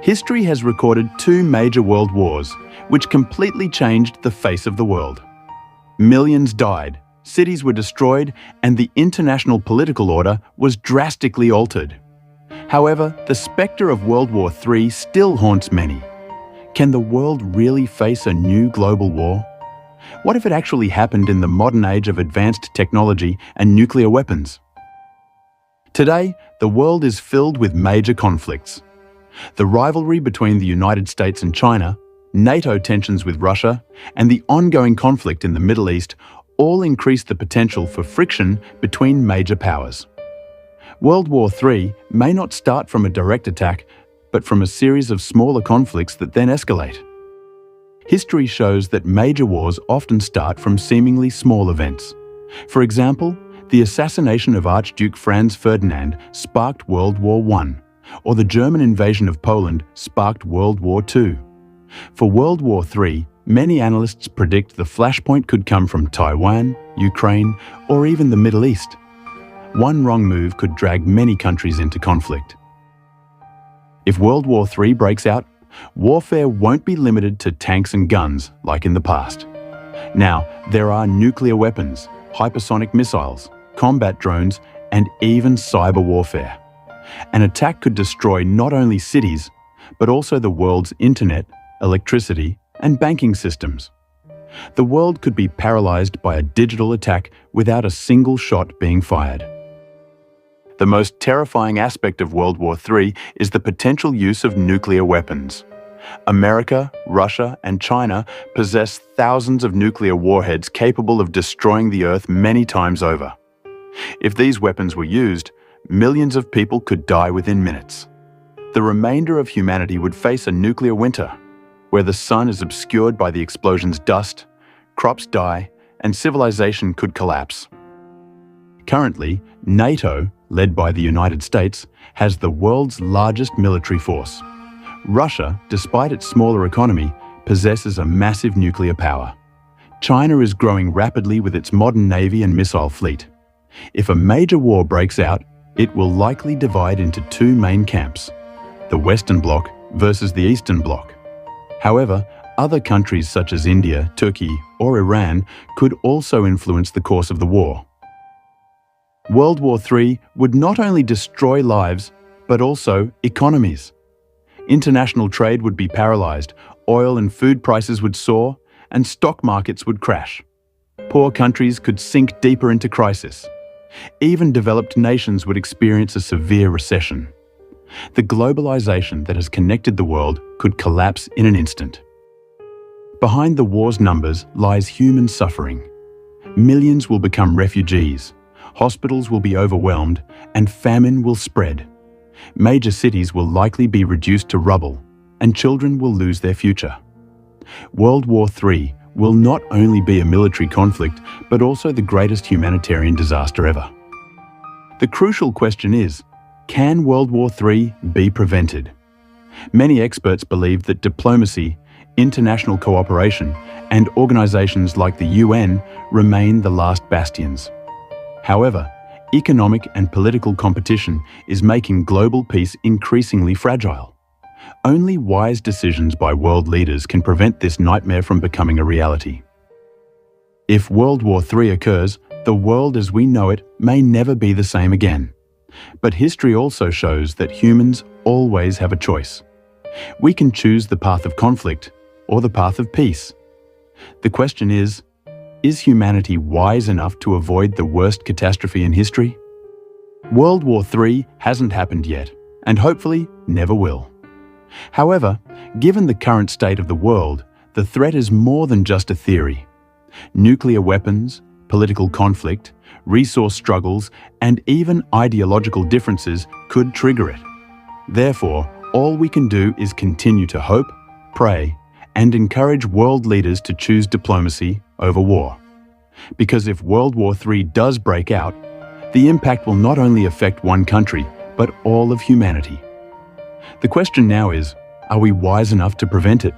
History has recorded two major world wars, which completely changed the face of the world. Millions died, cities were destroyed, and the international political order was drastically altered. However, the spectre of World War III still haunts many. Can the world really face a new global war? What if it actually happened in the modern age of advanced technology and nuclear weapons? Today, the world is filled with major conflicts. The rivalry between the United States and China, NATO tensions with Russia, and the ongoing conflict in the Middle East all increase the potential for friction between major powers. World War III may not start from a direct attack, but from a series of smaller conflicts that then escalate. History shows that major wars often start from seemingly small events. For example, the assassination of Archduke Franz Ferdinand sparked World War I, or the German invasion of Poland sparked World War II. For World War III, many analysts predict the flashpoint could come from Taiwan, Ukraine, or even the Middle East. One wrong move could drag many countries into conflict. If World War III breaks out, warfare won't be limited to tanks and guns like in the past. Now, there are nuclear weapons, hypersonic missiles, combat drones, and even cyber warfare. An attack could destroy not only cities, but also the world's internet, electricity, and banking systems. The world could be paralyzed by a digital attack without a single shot being fired. The most terrifying aspect of World War III is the potential use of nuclear weapons. America, Russia, and China possess thousands of nuclear warheads capable of destroying the Earth many times over. If these weapons were used, millions of people could die within minutes. The remainder of humanity would face a nuclear winter, where the sun is obscured by the explosion's dust, crops die, and civilization could collapse. Currently, NATO, led by the United States, has the world's largest military force. Russia, despite its smaller economy, possesses a massive nuclear power. China is growing rapidly with its modern navy and missile fleet. If a major war breaks out, it will likely divide into two main camps, the Western Bloc versus the Eastern Bloc. However, other countries such as India, Turkey, or Iran could also influence the course of the war. World War III would not only destroy lives, but also economies. International trade would be paralyzed, oil and food prices would soar, and stock markets would crash. Poor countries could sink deeper into crisis. Even developed nations would experience a severe recession. The globalization that has connected the world could collapse in an instant. Behind the war's numbers lies human suffering. Millions will become refugees, hospitals will be overwhelmed, and famine will spread. Major cities will likely be reduced to rubble, and children will lose their future. World War III will not only be a military conflict, but also the greatest humanitarian disaster ever. The crucial question is, can World War III be prevented? Many experts believe that diplomacy, international cooperation, and organizations like the UN remain the last bastions. However, economic and political competition is making global peace increasingly fragile. Only wise decisions by world leaders can prevent this nightmare from becoming a reality. If World War III occurs, the world as we know it may never be the same again. But history also shows that humans always have a choice. We can choose the path of conflict or the path of peace. The question is humanity wise enough to avoid the worst catastrophe in history? World War III hasn't happened yet, and hopefully never will. However, given the current state of the world, the threat is more than just a theory. Nuclear weapons, political conflict, resource struggles, and even ideological differences could trigger it. Therefore, all we can do is continue to hope, pray, and encourage world leaders to choose diplomacy over war. Because if World War III does break out, the impact will not only affect one country, but all of humanity. The question now is, are we wise enough to prevent it?